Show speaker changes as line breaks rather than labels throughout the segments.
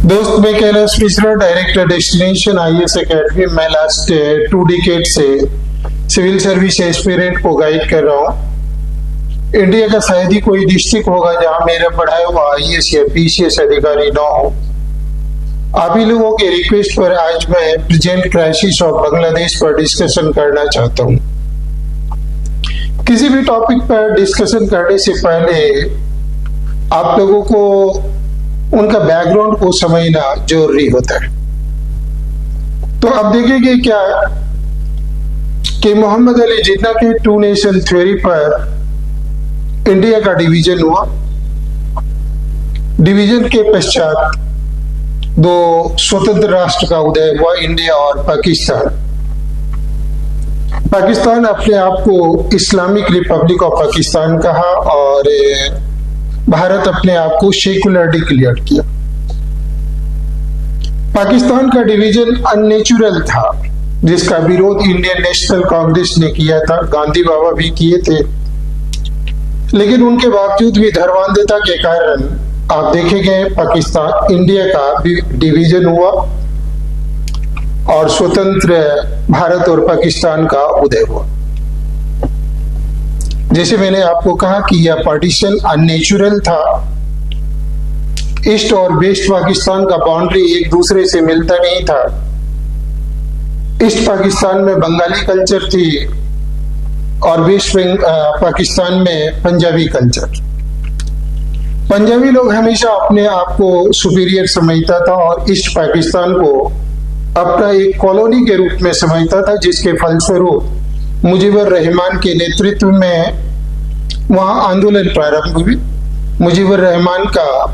दोस्त, मैं Kailash Mishra, director destination IAS academy. मैं लास्ट 2 डिकेड से सिविल सर्विस एस्पिरेंट को गाइड कर रहा हूँ। इंडिया का शायद ही कोई डिस्ट्रिक्ट होगा जहां मेरा पढ़ाया हुआ IAS या PCS अधिकारी न हो। आप ही लोगों के रिक्वेस्ट पर आज मैं प्रेजेंट क्राइसिस ऑफ बांग्लादेश पर डिस्कशन करना चाहता हूँ। किसी भी टॉपिक पर डिस्कशन करने से पहले आप लोगों को उनका बैकग्राउंड को समझना जरूरी होता है। तो अब देखेंगे क्या कि मोहम्मद अली जिन्ना के 2 नेशन थ्योरी पर इंडिया का डिवीजन हुआ। डिवीजन के पश्चात 2 स्वतंत्र राष्ट्र का उदय हुआ, इंडिया और पाकिस्तान। पाकिस्तान अपने आप को इस्लामिक रिपब्लिक ऑफ पाकिस्तान कहा और भारत अपने आप को सेकुलर डिक्लेयर किया। पाकिस्तान का डिवीजन अननेचुरल था, जिसका विरोध इंडियन नेशनल कांग्रेस ने किया था, गांधी बाबा भी किए थे। लेकिन उनके बावजूद भी धर्मांधता के कारण आप देखेंगे पाकिस्तान इंडिया का डिवीजन हुआ और स्वतंत्र भारत और पाकिस्तान का उदय हुआ। जैसे मैंने आपको कहा कि यह पार्टीशन अननेचुरल था। ईस्ट और वेस्ट पाकिस्तान का बाउंड्री एक दूसरे से मिलता नहीं था। ईस्ट पाकिस्तान में बंगाली कल्चर थी और वेस्ट पाकिस्तान में पंजाबी कल्चर। पंजाबी लोग हमेशा अपने आप को सुपीरियर समझता था और ईस्ट पाकिस्तान को अपना एक कॉलोनी के रूप में समझता था, जिसके फलस्वरूप मुजीबुर रहमान के नेतृत्व में वहां आंदोलन प्रारंभ हुई। मुजीबुर रहमान का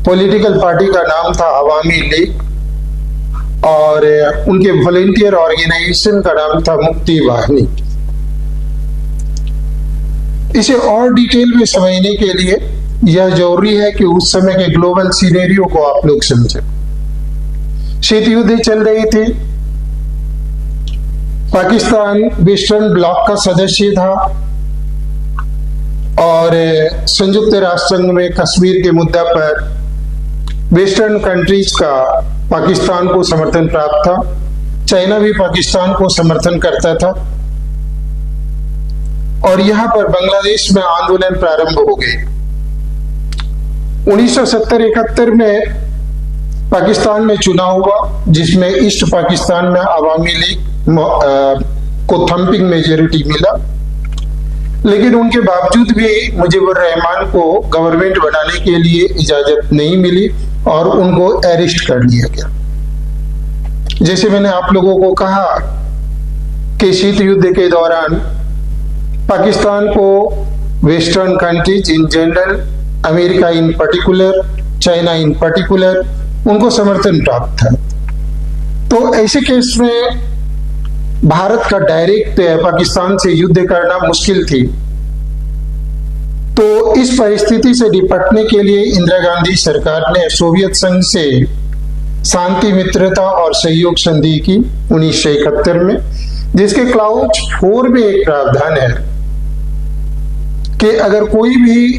पॉलिटिकल पार्टी का नाम था अवामी लीग और उनके वॉलेंटियर ऑर्गेनाइजेशन का नाम था मुक्ति वाहिनी। इसे और डिटेल में समझने के लिए यह जरूरी है कि उस समय के ग्लोबल सिनेरियो को आप लोग समझें। शीत युद्ध चल रही थी। पाकिस्तान वेस्टर्न ब्लॉक का सदस्य था और संयुक्त राष्ट्र संघ में कश्मीर के मुद्दा पर वेस्टर्न कंट्रीज का पाकिस्तान को समर्थन प्राप्त था। चाइना भी पाकिस्तान को समर्थन करता था और यहां पर बांग्लादेश में आंदोलन प्रारंभ हो गए। 1970-71 में पाकिस्तान में चुनाव हुआ, जिसमें ईस्ट पाकिस्तान में अवामी लीग को थम्पिंग मेजोरिटी मिला। लेकिन उनके बावजूद भी मुजीबुर रहमान को गवर्नमेंट बनाने के लिए इजाजत नहीं मिली और उनको अरेस्ट कर लिया गया। जैसे मैंने आप लोगों को कहा कि शीत युद्ध के दौरान पाकिस्तान को western countries in general, America in particular, China in particular, उनको समर्थन प्राप्त था। तो ऐसे केस में भारत का डायरेक्ट पाकिस्तान से युद्ध करना मुश्किल थी। तो इस परिस्थिति से निपटने के लिए इंदिरा गांधी सरकार ने सोवियत संघ से शांति, मित्रता और सहयोग संधि की 1971 में, जिसके क्लाउज 4 में एक प्रावधान है कि अगर कोई भी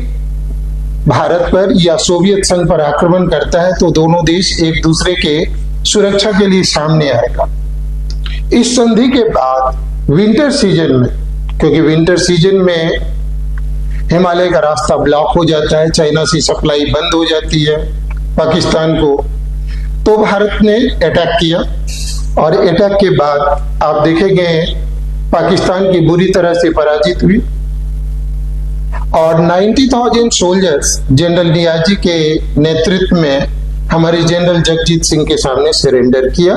भारत पर या सोवियत संघ पर आक्रमण करता है तो दोनों देश एक दूसरे के सुरक्षा के लिए सामने आएगा। इस संधि के बाद विंटर सीजन में, क्योंकि विंटर सीजन में हिमालय का रास्ता ब्लॉक हो जाता है, चाइना से सप्लाई बंद हो जाती है पाकिस्तान को, तो भारत ने अटैक किया और अटैक के बाद आप देखेंगे पाकिस्तान की बुरी तरह से पराजित हुई और 90,000 सोल्जर्स जनरल नियाजी के नेतृत्व में हमारे जनरल जगजीत सिंह के सामने सरेंडर किया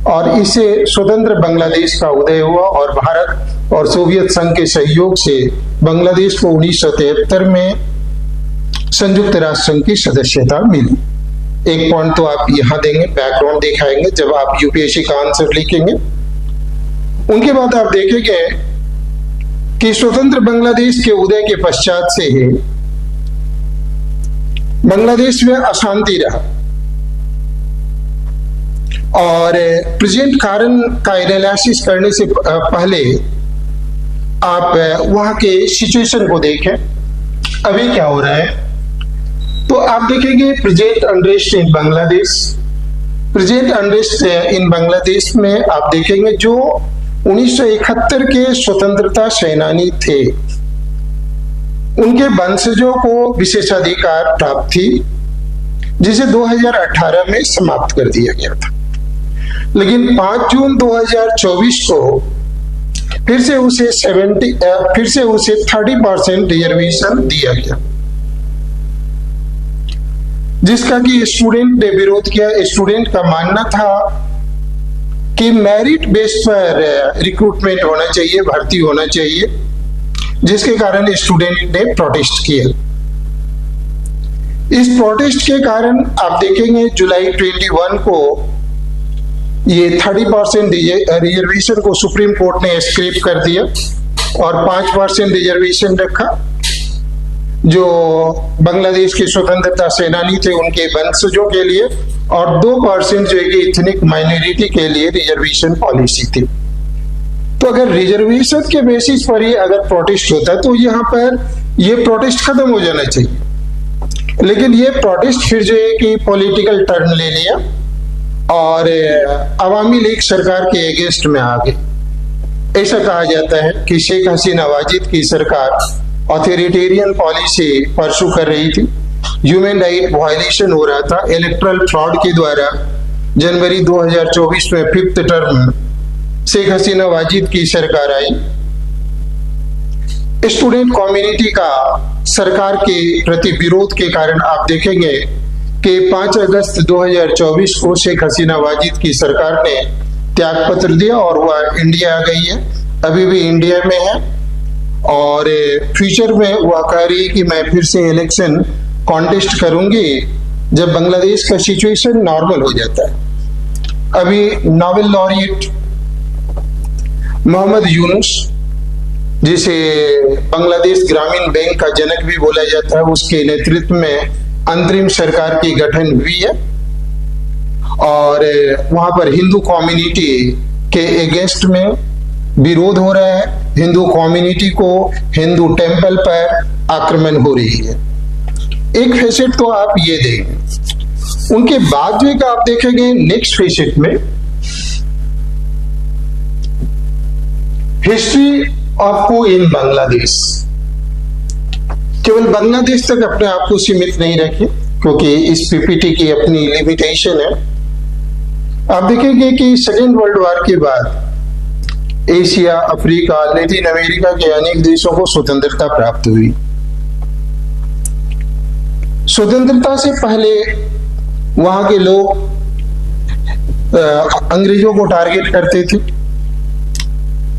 और इसे स्वतंत्र बांग्लादेश का उदय हुआ और भारत और सोवियत संघ के सहयोग से बांग्लादेश को 1973 में संयुक्त राष्ट्र संघ की सदस्यता मिली। एक पॉइंट तो आप यहां देंगे, बैकग्राउंड दिखाएंगे जब आप यूपीएससी का आंसर लिखेंगे। उनके बाद आप देखेंगे कि स्वतंत्र बांग्लादेश के उदय के पश्चात से ही बांग्लादेश में अशांति रहा और प्रेजेंट कारण का एनालिसिस करने से पहले आप वहां के सिचुएशन को देखें। अभी क्या हो रहा है, तो आप देखेंगे प्रेजेंट अनरेस्ट इन बांग्लादेश। प्रेजेंट अनरेस्ट इन बांग्लादेश में आप देखेंगे जो 1971 के स्वतंत्रता सेनानी थे उनके वंशजों को विशेषाधिकार प्राप्त थी, जिसे 2018 में समाप्त कर दिया गया था। लेकिन 5 जून 2024 को फिर से उसे 30% रिजर्वेशन दिया गया, जिसका कि स्टूडेंट ने विरोध किया। स्टूडेंट का मानना था कि मेरिट बेस पर रिक्रूटमेंट होना चाहिए, भर्ती होना चाहिए, जिसके कारण स्टूडेंट ने प्रोटेस्ट किया। इस प्रोटेस्ट के कारण आप देखेंगे जुलाई 21 को ये 30% रिजर्वेशन को सुप्रीम कोर्ट ने स्क्रैप कर दिया और 5% रिजर्वेशन रखा। जो बांग्लादेश के स्वतंत्रता सेनानी थे उनके वंशजों के लिए, और 2% जो है कि इथनिक माइनॉरिटी के लिए रिजर्वेशन पॉलिसी थी। तो अगर रिजर्वेशन के बेसिस पर ही अगर प्रोटेस्ट होता तो यहाँ पर ये प्रोटेस्ट खत्म हो जाना चाहिए। लेकिन ये प्रोटेस्ट फिर जो है कि पॉलिटिकल टर्न ले लिया और अवामी लीग सरकार के अगेंस्ट में आ गई। ऐसा कहा जाता है कि शेख हसीना वाजिद की सरकार ऑथोरिटेरियन पॉलिसी परसू कर रही थी, ह्यूमन राइट वायलेशन हो रहा था इलेक्ट्रल फ्रॉड के द्वारा। जनवरी 2024 में 5th टर्म शेख हसीना वाजिद की सरकार आई। स्टूडेंट कम्युनिटी का सरकार के प्रति विरोध के कारण आप देखेंगे कि 5 अगस्त 2024 को शेख हसीना वाजिद की सरकार ने त्यागपत्र दिया और वह इंडिया आ गई है, अभी भी इंडिया में है। और फ्यूचर में वह कह रही है कि मैं फिर से इलेक्शन कॉन्टेस्ट करूंगी जब बांग्लादेश का सिचुएशन नॉर्मल हो जाता है। अभी नोबेल लॉरिएट मोहम्मद यूनुस, जिसे बांग्लादेश ग्रामीण बैंक का जनक भी बोला जाता है, उसके नेतृत्व में अंतरिम सरकार की गठन हुई है और वहां पर हिंदू कम्युनिटी के अगेंस्ट में विरोध हो रहा है। हिंदू कम्युनिटी को हिंदू टेंपल पर आक्रमण हो रही है। एक फेसेट तो आप ये देखें। उनके बाद जो एक आप देखेंगे नेक्स्ट फेसेट में हिस्ट्री ऑफ हू इन बांग्लादेश। केवल बांग्लादेश तक अपने आप को सीमित नहीं रखें, क्योंकि इस पीपीटी की अपनी लिमिटेशन है। आप देखेंगे कि सेकेंड वर्ल्ड वॉर के बाद एशिया, अफ्रीका, लैटिन अमेरिका के अनेक देशों को स्वतंत्रता प्राप्त हुई। स्वतंत्रता से पहले वहां के लोग अंग्रेजों को टारगेट करते थे,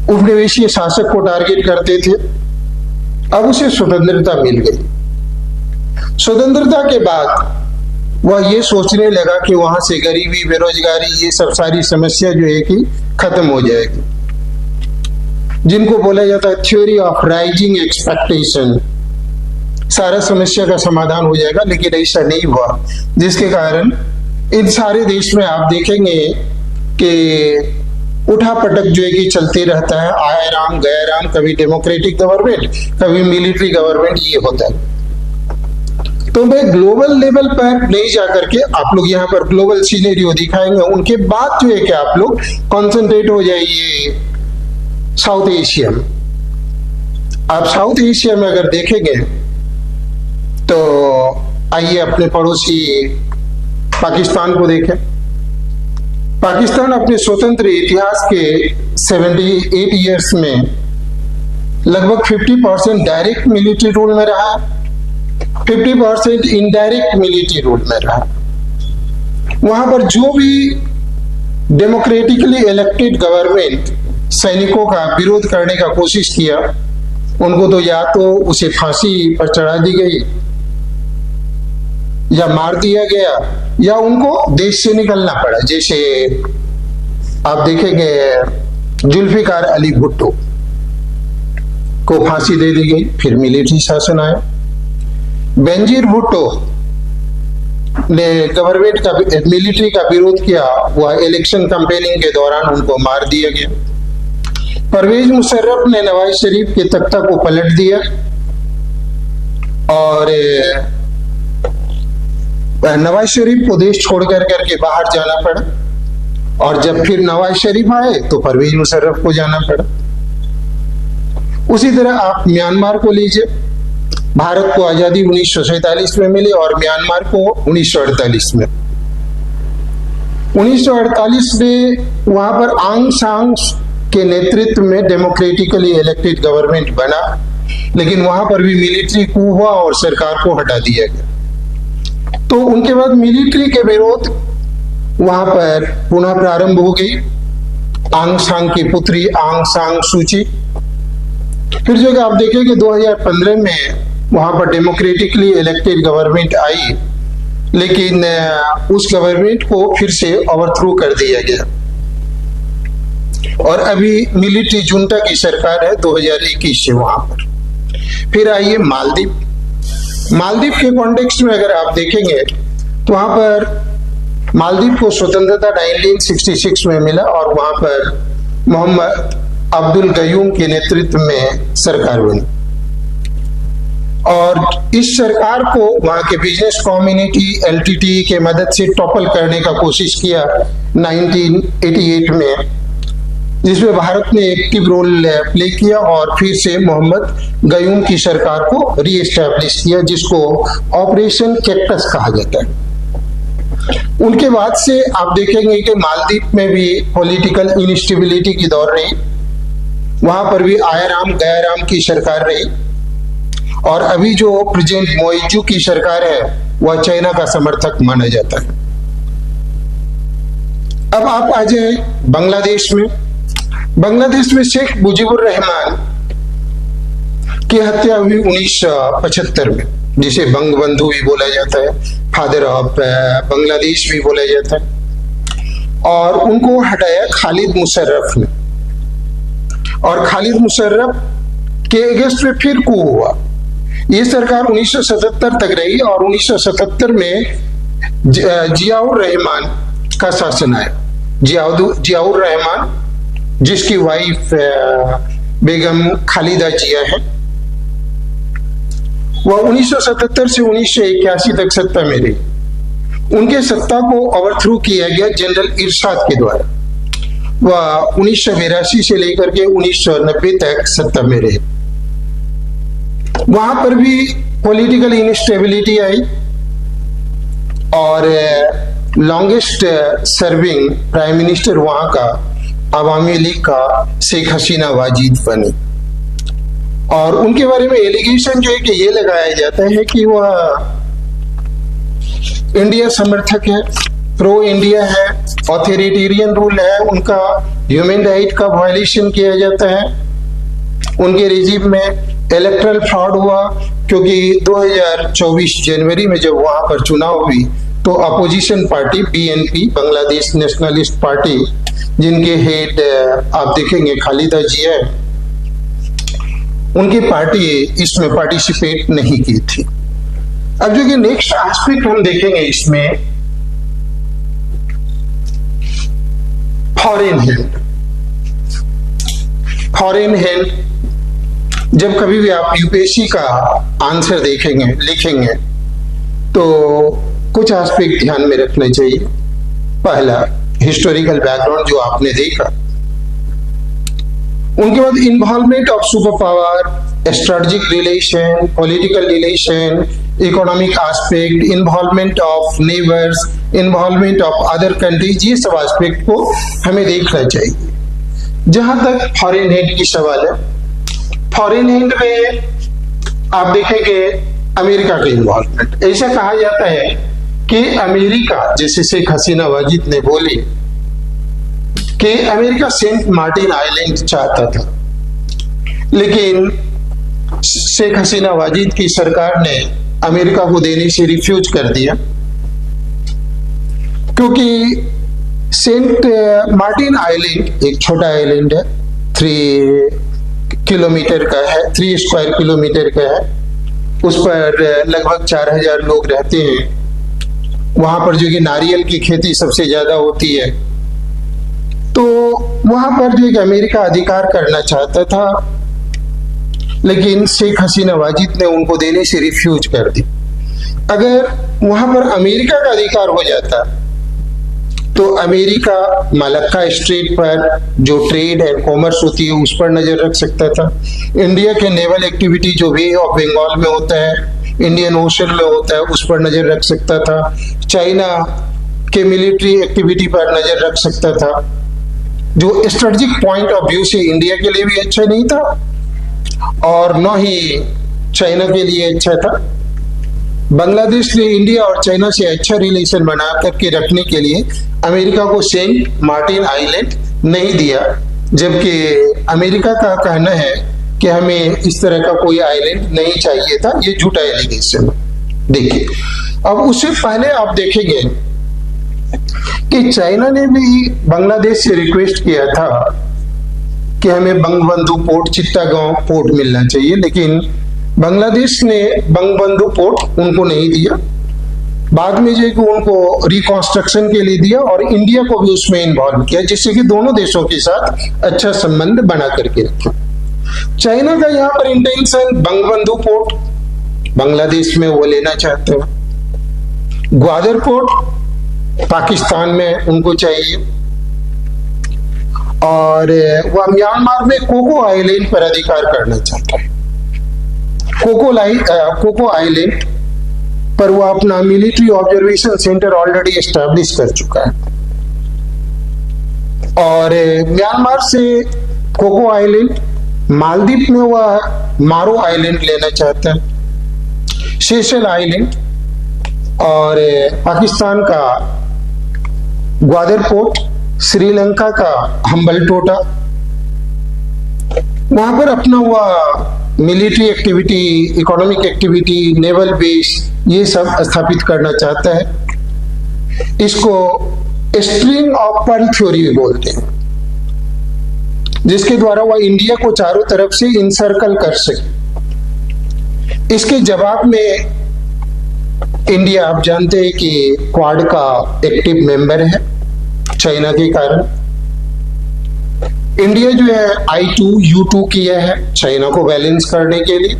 उपनिवेशीय शासक को टारगेट करते थे। अब उसे स्वतंत्रता मिल गई। स्वतंत्रता के बाद वह ये सोचने लगा कि वहां से गरीबी, बेरोजगारी, ये सब सारी समस्या जो है कि खत्म हो जाएगी, जिनको बोला जाता है थ्योरी ऑफ राइजिंग एक्सपेक्टेशन। सारा समस्या का समाधान हो जाएगा, लेकिन ऐसा नहीं हुआ, जिसके कारण इन सारे देश में आप देखेंगे कि उठा पटक जो है कि चलते रहता है। आया राम गया राम, कभी डेमोक्रेटिक गवर्नमेंट, कभी मिलिट्री गवर्नमेंट, ये होता है। तो मैं ग्लोबल लेवल पर नहीं जाकर के आप लोग यहाँ पर ग्लोबल सीनेरियो दिखाएंगे, उनके बाद जो है कि आप लोग कॉन्सेंट्रेट हो जाइए साउथ एशिया में। आप साउथ एशिया में अगर देखेंगे तो आइए अपने पड़ोसी पाकिस्तान को देखें। पाकिस्तान अपने स्वतंत्र इतिहास के 78 इयर्स में लगभग 50% डायरेक्ट मिलिट्री रूल में रहा, 50% इनडायरेक्ट मिलिट्री रूल में रहा। वहां पर जो भी डेमोक्रेटिकली इलेक्टेड गवर्नमेंट सैनिकों का विरोध करने का कोशिश किया, उनको तो या तो उसे फांसी पर चढ़ा दी गई, या मार दिया गया, या उनको देश से निकलना पड़ा। जैसे आप देखेंगे जुल्फिकार अली भुट्टो को फांसी दे दी गई, फिर मिलिट्री शासन आया। बेनजीर भुट्टो ने गवर्नमेंट का, मिलिट्री का विरोध किया, वह इलेक्शन कैंपेनिंग के दौरान उनको मार दिया गया। परवेज मुशर्रफ ने नवाज शरीफ के तख्ता को पलट दिया और नवाज शरीफ को देश छोड़ करके बाहर जाना पड़ा, और जब फिर नवाज शरीफ आए तो परवेज मुशर्रफ को जाना पड़ा। उसी तरह आप म्यांमार को लीजिए, भारत को आजादी 1947 में मिली और म्यांमार को 1948 में। 1948 में वहां पर आंग सांग के नेतृत्व में डेमोक्रेटिकली इलेक्टेड गवर्नमेंट बना, लेकिन वहां पर भी मिलिट्री कू हुआ और सरकार को हटा दिया गया। तो उनके बाद मिलिट्री के विरोध वहां पर पुनः प्रारंभ हो गई। आंग सांग की पुत्री आंग सांग सूची, फिर जो आप देखेंगे 2015 में वहां पर डेमोक्रेटिकली इलेक्टेड गवर्नमेंट आई, लेकिन उस गवर्नमेंट को फिर से ओवरथ्रो कर दिया गया और अभी मिलिट्री जुंटा की सरकार है 2021 से वहां पर। फिर आइए मालदीव। मालदीव के कॉन्टेक्स्ट में अगर आप देखेंगे तो वहां पर मालदीव को स्वतंत्रता 1966 में मिला और वहां पर मोहम्मद अब्दुल गयूम के नेतृत्व में सरकार बनी, और इस सरकार को वहां के बिजनेस कम्युनिटी एलटीटी के मदद से टॉपल करने का कोशिश किया 1988 में, जिसमें भारत ने एक्टिव रोल प्ले किया और फिर से मोहम्मद गयूम की सरकार को रीएस्टैब्लिश किया, जिसको ऑपरेशन कैक्टस कहा जाता है। उनके बाद से आप देखेंगे कि मालदीव में भी पॉलिटिकल इनस्टेबिलिटी की दौर रही, वहां पर भी आयाराम गयाराम की सरकार रही, और अभी जो प्रेसिडेंट मोइजू की सरकार है वह चाइना का समर्थक माना जाता है। अब आप आ जाए बांग्लादेश में। बांग्लादेश में शेख मुजीबुर रहमान की हत्या हुई 1975 में, जिसे बंगबंधु भी बोला जाता है, फादर ऑफ बांग्लादेश भी बोला जाता है, और उनको हटाया खालिद मुशर्रफ ने, और खालिद मुशर्रफ के अगेंस्ट में फिर कू हुआ। ये सरकार 1977 तक रही और 1977 में जियाउर रहमान का शासन आया। जियाउर रहमान, जिसकी वाइफ बेगम खालिदा जिया है, वह 1977 से 1981 तक सत्ता में रही। उनके सत्ता को ओवरथ्रो किया गया जनरल इरशाद के द्वारा। वह 1982 से लेकर के 1990 तक सत्ता में रहे। वहां पर भी पॉलिटिकल इनस्टेबिलिटी आई और लॉन्गेस्ट सर्विंग प्राइम मिनिस्टर वहां का अवामी लीग का शेख हसीना वाजिद बनी, और उनके बारे में एलिगेशन जो है कि ये लगाया जाता है कि वह इंडिया समर्थक है, प्रो इंडिया है, ऑथोरिटेरियन रूल है, उनका ह्यूमन राइट का वायलेशन किया जाता है। उनके रिजीम में इलेक्ट्रल फ्रॉड हुआ, क्योंकि 2024 जनवरी में जब वहां पर चुनाव हुई तो opposition party BNP, Bangladesh nationalist party, जिनके हेड आप देखेंगे खालिदा जिया, उनकी पार्टी इसमें पार्टिसिपेट नहीं की थी। अब जो कि नेक्स्ट एस्पेक्ट हम देखेंगे इसमें फॉरेन हेल्प। फॉरेन हेल्प, जब कभी भी आप यूपीएससी का आंसर देखेंगे लिखेंगे तो कुछ एस्पेक्ट ध्यान में रखने चाहिए। पहला, हिस्टोरिकल बैकग्राउंड जो आपने देखा, उनके बाद involvement of super power, strategic relation, political relation, economic aspect, involvement of neighbours, involvement of other countries, ये सब एस्पेक्ट को हमें देखना चाहिए। जहां तक फॉरेन एड की सवाल है, फॉरेन एड में आप देखेंगे अमेरिका का इन्वॉल्वमेंट। ऐसा कहा जाता है कि अमेरिका, जैसे शेख हसीना वाजिद ने बोली कि अमेरिका सेंट मार्टिन आइलैंड चाहता था, लेकिन शेख हसीना वाजिद की सरकार ने अमेरिका को देने से रिफ्यूज कर दिया, क्योंकि सेंट मार्टिन आइलैंड एक छोटा आइलैंड है, 3 किलोमीटर का है, 3 स्क्वायर किलोमीटर का है। उस पर लगभग 4000 लोग रहते हैं। वहां पर जो कि नारियल की खेती सबसे ज्यादा होती है, तो वहां पर जो कि अमेरिका अधिकार करना चाहता था, लेकिन शेख हसीना वाजिद ने उनको देने से रिफ्यूज कर दी। अगर वहां पर अमेरिका का अधिकार हो जाता तो अमेरिका मलक्का स्ट्रेट पर जो ट्रेड एंड कॉमर्स होती है उस पर नजर रख सकता था। इंडिया के नेवल एक्टिविटी जो बे ऑफ बंगाल में होता है, इंडियन ओशन में होता है, उस पर नजर रख सकता था। चाइना के मिलिट्री एक्टिविटी पर नजर रख सकता था, जो स्ट्रेटेजिक पॉइंट ऑफ व्यू से इंडिया के लिए भी अच्छा नहीं था और न ही चाइना के लिए अच्छा था। बांग्लादेश ने इंडिया और चाइना से अच्छा रिलेशन बना करके रखने के लिए अमेरिका को सेंट मार्टिन आइलैंड नहीं दिया, जबकि अमेरिका का कहना है कि हमें इस तरह का कोई आइलैंड नहीं चाहिए था। ये झूठा एलिगेशन। देखिए, अब उससे पहले आप देखेंगे कि चाइना ने भी बांग्लादेश से रिक्वेस्ट किया था कि हमें बंगबंधु पोर्ट, चिट्टागांव पोर्ट मिलना चाहिए, लेकिन बांग्लादेश ने बंगबंधु पोर्ट उनको नहीं दिया। बाद में जो कि उनको रिकंस्ट्रक्शन के लिए दिया और इंडिया को भी उसमें इन्वॉल्व किया, जिससे कि दोनों देशों के साथ अच्छा संबंध बना करके रखा। चाइना का यहाँ पर इंटेंशन बंगबंधु पोर्ट बांग्लादेश में वो लेना चाहते हैं। ग्वादर पोर्ट पाकिस्तान में उनको चाहिए और वह म्यांमार में कोको आइलैंड पर अधिकार करना चाहता है। कोको आइलैंड पर वो अपना military observation centre already establish कर चुका है और म्यांमार से कोको आइलैंड, मालदीव में वह मारो आइलैंड लेना चाहता है, सेशल आइलैंड और पाकिस्तान का ग्वादर पोर्ट, श्रीलंका का हम्बलटोटा, वहां पर अपना हुआ military activity, economic activity, naval base ये सब स्थापित करना चाहता है। इसको स्ट्रिंग ऑफ पर्ल थ्योरी भी बोलते हैं, जिसके द्वारा वह इंडिया को चारों तरफ से इनसर्कल कर सके। इसके जवाब में इंडिया, आप जानते हैं कि क्वाड का एक्टिव मेंबर है चाइना के कारण। इंडिया जो है I2 U2 किया है चाइना को बैलेंस करने के लिए।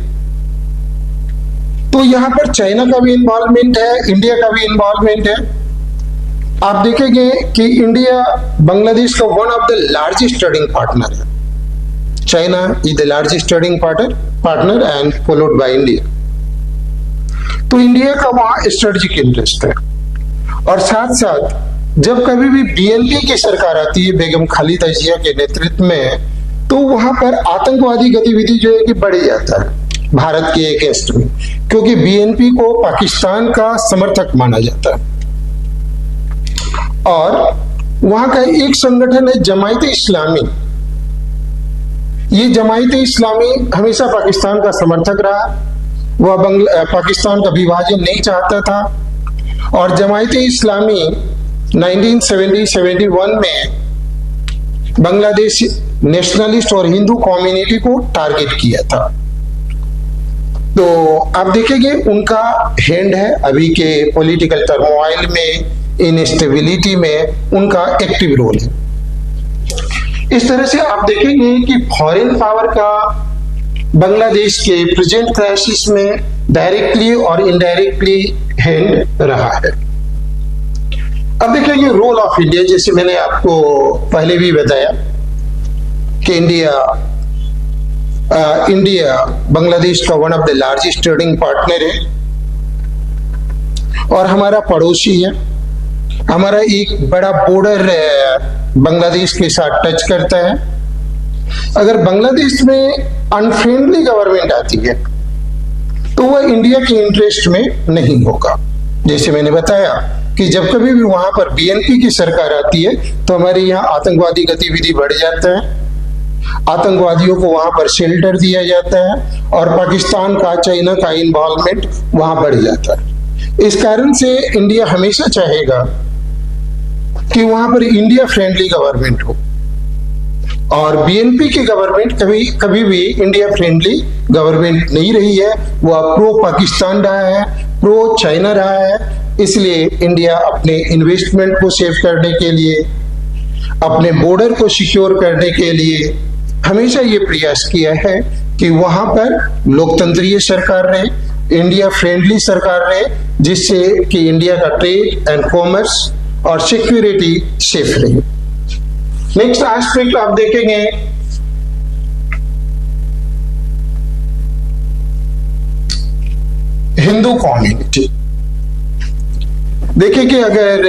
तो यहां पर चाइना का भी इन्वॉल्वमेंट है, इंडिया का भी इन्वॉल्वमेंट है। आप देखेंगे कि इंडिया बांग्लादेश का one of the largest trading partner है। China is the largest trading partner and followed by India. तो इंडिया का वहां स्ट्रेटेजिक इंटरेस्ट है और साथ साथ जब कभी भी BNP की सरकार आती है बेगम खालिदा जिया के नेतृत्व में, तो वहां पर आतंकवादी गतिविधि जो है कि बढ़ जाता है भारत के अगेंस्ट में, क्योंकि BNP को पाकिस्तान का समर्थक माना जाता है। और वहां का एक संगठन है जमायत इस्लामी। ये जमायत इस्लामी हमेशा पाकिस्तान का समर्थक रहा, वह पाकिस्तान का विभाजन नहीं चाहता था और जमायत इस्लामी 1970-71 में बांग्लादेश नेशनलिस्ट और हिंदू कम्युनिटी को टारगेट किया था। तो आप देखेंगे उनका हैंड है अभी के पॉलिटिकल टर्मोइल में, इनस्टेबिलिटी में उनका एक्टिव रोल है। इस तरह से आप देखेंगे कि फॉरेन पावर का बांग्लादेश के प्रेजेंट क्राइसिस में डायरेक्टली और इनडायरेक्टली हैंड रहा है। अब देखेंगे रोल ऑफ इंडिया, जैसे मैंने आपको पहले भी बताया कि इंडिया बांग्लादेश का one of the largest trading partner है और हमारा पड़ोसी है। हमारा एक बड़ा बॉर्डर बांग्लादेश के साथ टच करता है। अगर बांग्लादेश में अनफ्रेंडली गवर्नमेंट आती है तो वह इंडिया के इंटरेस्ट में नहीं होगा। जैसे मैंने बताया कि जब कभी भी वहां पर BNP की सरकार आती है तो हमारे यहाँ आतंकवादी गतिविधि बढ़ जाता है, आतंकवादियों को वहां पर शेल्टर दिया जाता है और पाकिस्तान का, चाइना का इन्वॉल्वमेंट वहां बढ़ जाता है। इस कारण से इंडिया हमेशा चाहेगा कि वहां पर इंडिया फ्रेंडली गवर्नमेंट हो और BNP की गवर्नमेंट कभी भी इंडिया फ्रेंडली गवर्नमेंट नहीं रही है। वह प्रो पाकिस्तान रहा है, प्रो चाइना रहा है। इसलिए इंडिया अपने इन्वेस्टमेंट को सेव करने के लिए, अपने बॉर्डर को सिक्योर करने के लिए हमेशा ये प्रयास किया है कि वहां पर लोकतंत्रीय सरकार रहे इंडिया फ्रेंडली सरकार रहे, जिससे कि इंडिया का ट्रेड एंड कॉमर्स और सिक्योरिटी सेफ रही। नेक्स्ट एस्पेक्ट आप देखेंगे हिंदू कम्युनिटी। देखिए कि अगर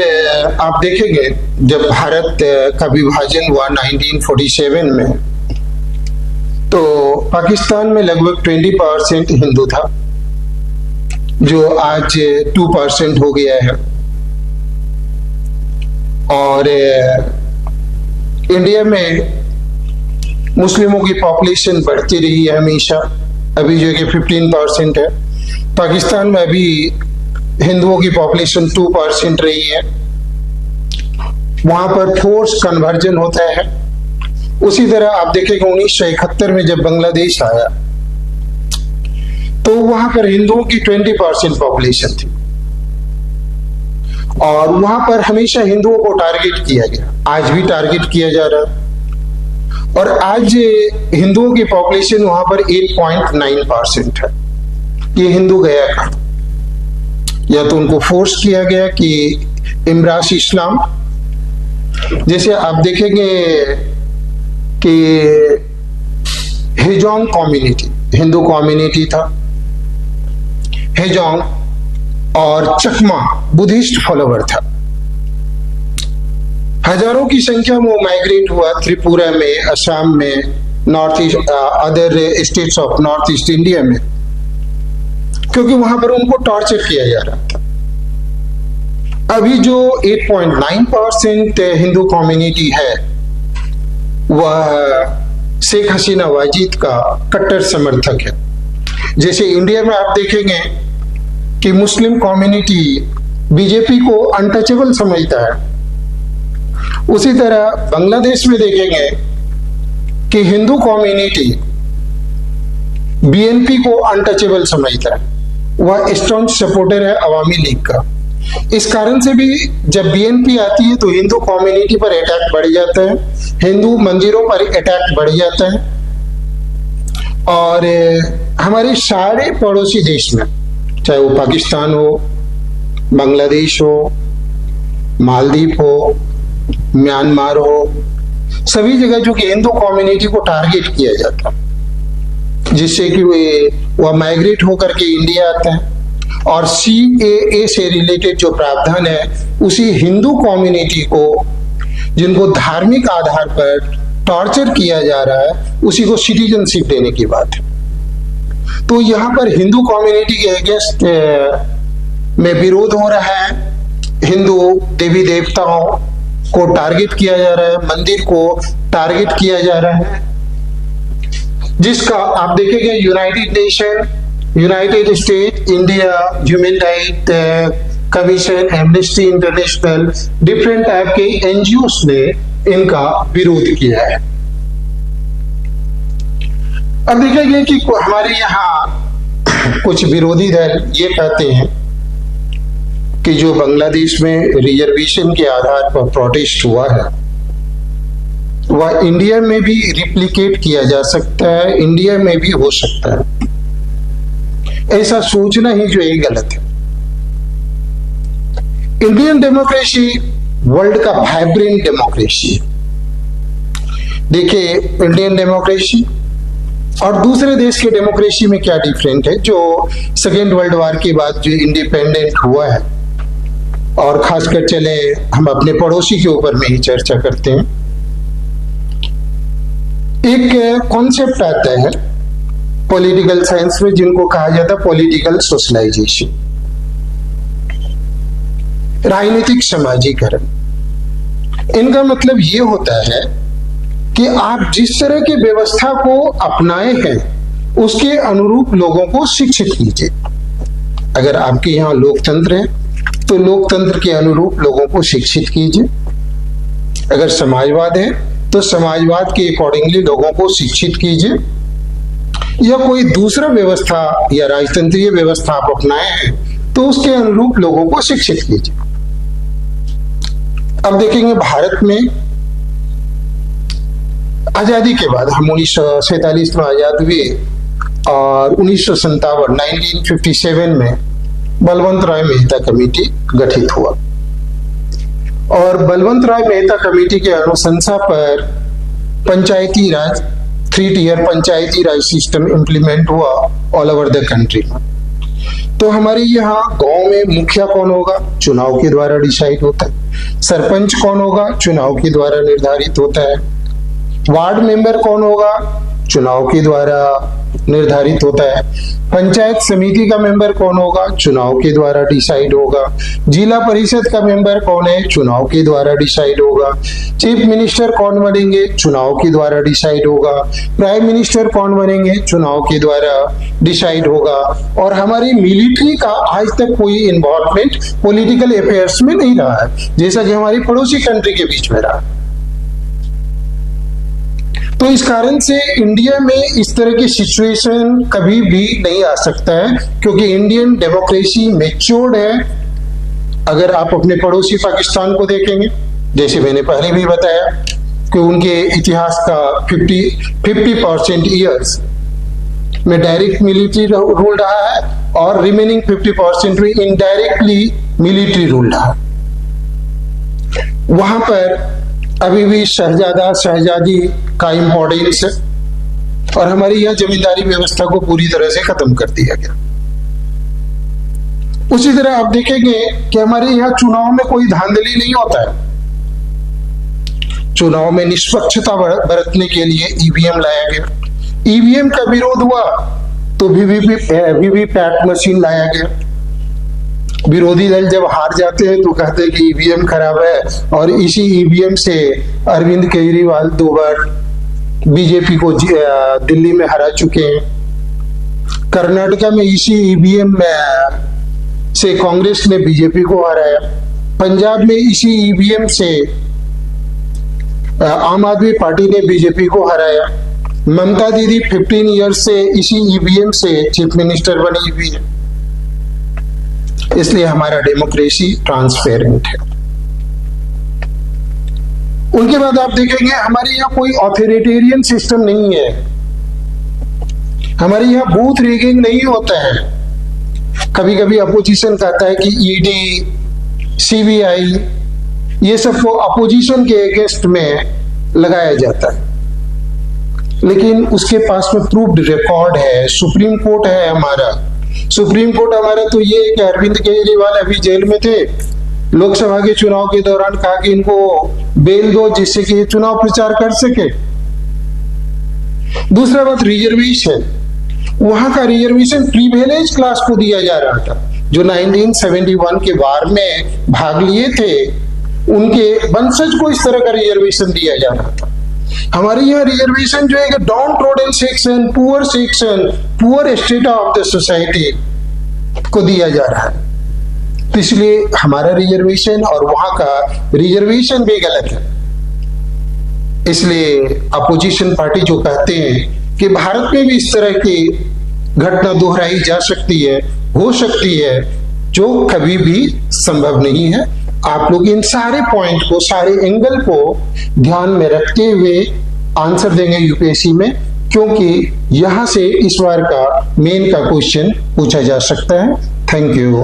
आप देखेंगे जब भारत का विभाजन हुआ 1947 में, तो पाकिस्तान में लगभग 20% हिंदू था, जो आज 2% हो गया है। और इंडिया में मुस्लिमों की पॉपुलेशन बढ़ती रही है हमेशा, अभी जो कि 15% है। पाकिस्तान में अभी हिंदुओं की पॉपुलेशन 2% रही है। वहां पर फोर्स कन्वर्जन होता है। उसी तरह आप देखेंगे 1971 में जब बांग्लादेश आया, तो वहां पर हिंदुओं की 20% पॉपुलेशन थी, और वहां पर हमेशा हिंदुओं को टारगेट किया गया, आज भी टारगेट किया जा रहा है। और आज हिंदुओं की पॉपुलेशन वहां पर 8.9% है। ये हिंदू गया कहां? या तो उनको फोर्स किया गया कि इमरास इस्लाम, जैसे आप देखेंगे कि हेजोंग कम्युनिटी, हिंदू कम्युनिटी था, हेजोंग और चकमा बुद्धिस्ट फॉलोवर था। हजारों की संख्या में वो माइग्रेट हुआ त्रिपुरा में, असम में, north east, other states of north east India में, क्योंकि वहां पर उनको टॉर्चर किया जा रहा था। अभी जो 8.9% हिंदू कम्युनिटी है, वह शेख हसीना वाजिद का कट्टर समर्थक है। जैसे इंडिया में आप देखेंगे कि मुस्लिम कम्युनिटी बीजेपी को अनटचेबल समझता है, उसी तरह बांग्लादेश में देखेंगे कि हिंदू कम्युनिटी बीएनपी को अनटचेबल समझता है। वह स्ट्रॉन्ग सपोर्टर है अवामी लीग का। इस कारण से भी जब बीएनपी आती है तो हिंदू कम्युनिटी पर अटैक बढ़ जाता है, हिंदू मंदिरों पर अटैक बढ़ जाता है। और हमारे सारे पड़ोसी देश में, चाहे वो पाकिस्तान हो, बांग्लादेश हो, मालदीव हो, म्यांमार हो, सभी जगह जो कि हिंदू कम्युनिटी को टारगेट किया जाता है, जिससे कि वह माइग्रेट होकर के इंडिया आता है। और CAA से रिलेटेड जो प्रावधान है, उसी हिंदू कम्युनिटी को, जिनको धार्मिक आधार पर टॉर्चर किया जा रहा है, उसी को सिटीजनशिप देने की बात है। तो यहाँ पर हिंदू कम्युनिटी के अगेंस्ट में विरोध हो रहा है। हिंदू देवी देवताओं को टारगेट किया जा रहा है, मंदिर को टारगेट किया जा रहा है, जिसका आप देखेंगे United nation, United state, India, human right commission, amnesty international, different type के एनजीओस ने इनका विरोध किया है। अब देखेंगे कि हमारे यहाँ कुछ विरोधी दल ये कहते हैं कि जो बांग्लादेश में रिजर्वेशन के आधार पर प्रोटेस्ट हुआ है, वह इंडिया में भी रिप्लिकेट किया जा सकता है, इंडिया में भी हो सकता है। ऐसा सोचना ही जो है गलत है। इंडियन डेमोक्रेसी वर्ल्ड का वाइब्रेंट डेमोक्रेसी है। देखिए, इंडियन डेमोक्रेसी और दूसरे देश के डेमोक्रेसी में क्या डिफरेंट है। जो सेकेंड वर्ल्ड वॉर के बाद जो इंडिपेंडेंट हुआ है, और खासकर चले हम अपने पड़ोसी के ऊपर में ही चर्चा करते हैं, एक कॉन्सेप्ट आता है पॉलिटिकल साइंस में, जिनको कहा जाता है पॉलिटिकल सोशलाइजेशन, राजनीतिक समाजीकरण। इनका मतलब ये होता है कि आप जिस तरह की व्यवस्था को अपनाए हैं, उसके अनुरूप लोगों को शिक्षित कीजिए। अगर आपके यहाँ लोकतंत्र है, तो लोकतंत्र के अनुरूप लोगों को शिक्षित कीजिए। अगर समाजवाद है, तो समाजवाद के अकॉर्डिंगली लोगों को शिक्षित कीजिए। या कोई दूसरा व्यवस्था या राजतंत्रीय व्यवस्था आप अपनाए हैं, तो उसके अनुरूप लोगों को शिक्षित कीजिए। अब देखेंगे भारत में आजादी के बाद, हम 1947 में आजाद हुए, और 1957 में बलवंत राय मेहता कमेटी गठित हुआ और बलवंत राय मेहता कमेटी के अनुशंसा पर पंचायती राज 3-tier पंचायती राज सिस्टम इंप्लीमेंट हुआ ऑल ओवर द कंट्री। तो हमारे यहाँ गांव में मुखिया कौन होगा, चुनाव के द्वारा डिसाइड होता है। सरपंच कौन होगा, चुनाव के द्वारा निर्धारित होता है। वार्ड मेंबर कौन होगा, चुनाव के द्वारा निर्धारित होता है। पंचायत समिति का मेंबर कौन होगा, चुनाव के द्वारा डिसाइड होगा। जिला परिषद का मेंबर कौन है, चुनाव के द्वारा डिसाइड होगा। चीफ मिनिस्टर कौन बनेंगे, चुनाव के द्वारा डिसाइड होगा। प्राइम मिनिस्टर कौन बनेंगे, चुनाव के द्वारा डिसाइड होगा। और हमारी मिलिट्री का आज तक कोई इन्वॉल्वमेंट पॉलिटिकल अफेयर्स में नहीं रहा है, जैसा कि हमारी पड़ोसी कंट्री के बीच में रहा। तो इस कारण से इंडिया में इस तरह की सिचुएशन कभी भी नहीं आ सकता है, क्योंकि इंडियन डेमोक्रेसी मैच्योर्ड है। अगर आप अपने पड़ोसी पाकिस्तान को देखेंगे, जैसे मैंने पहले भी बताया कि उनके इतिहास का 50% ईयर्स में डायरेक्ट मिलिट्री रूल रहा है और रिमेनिंग 50% में इनडायरेक्टली मिलिट्री रूल रहा। वहां पर अभी भी शहजादा शहजादी का इम्पोर्टेंस है और हमारी यह जमींदारी व्यवस्था को पूरी तरह से खत्म कर दिया गया। उसी तरह आप देखेंगे कि हमारे यहाँ चुनाव में कोई धांधली नहीं होता है। चुनाव में निष्पक्षता बरतने के लिए ईवीएम लाया गया। ईवीएम का विरोध हुआ तो वीवीपैट मशीन लाया गया। विरोधी दल जब हार जाते हैं तो कहते हैं कि ईवीएम खराब है, और इसी ईवीएम से अरविंद केजरीवाल 2 बार बीजेपी को दिल्ली में हरा चुके हैं। कर्नाटका में इसी ईवीएम से कांग्रेस ने बीजेपी को हराया। पंजाब में इसी ईवीएम से आम आदमी पार्टी ने बीजेपी को हराया। ममता दीदी 15 ईयर्स से इसी ईवीएम से चीफ मिनिस्टर बनी हुई है। इसलिए हमारा डेमोक्रेसी ट्रांसपेरेंट है। उनके बाद आप देखेंगे हमारे यहाँ कोई ऑथोरिटेरियन सिस्टम नहीं है। हमारे यहाँ बूथ रिगिंग नहीं होता है। कभी कभी अपोजिशन कहता है कि ईडी, सीबीआई, ये सब को अपोजिशन के अगेंस्ट में लगाया जाता है, लेकिन उसके पास में प्रूव्ड रिकॉर्ड है। सुप्रीम कोर्ट है हमारा। सुप्रीम कोर्ट हमारा तो ये है कि अरविंद केजरीवाल अभी जेल में थे, लोकसभा के चुनाव के दौरान कहा कि इनको बेल दो जिससे कि ये चुनाव प्रचार कर सके। दूसरा बात रिजर्वेशन, वहां का रिजर्वेशन प्रिविलेज क्लास को दिया जा रहा था। जो 1971 के वार में भाग लिए थे उनके वंशज को इस तरह का रिजर्वेशन दिया जा रहा था। हमारे यहाँ रिजर्वेशन जो है कि down trodden section, poor state of the society को दिया जा रहा है। तो इसलिए हमारा रिजर्वेशन और वहां का रिजर्वेशन भी गलत है। इसलिए अपोजिशन पार्टी जो कहते हैं कि भारत में भी इस तरह की घटना दोहराई जा सकती है, हो सकती है, जो कभी भी संभव नहीं है। आप लोग इन सारे पॉइंट को, सारे एंगल को ध्यान में रखते हुए आंसर देंगे यूपीएससी में, क्योंकि यहां से इस बार का मेन का क्वेश्चन पूछा जा सकता है। Thank you.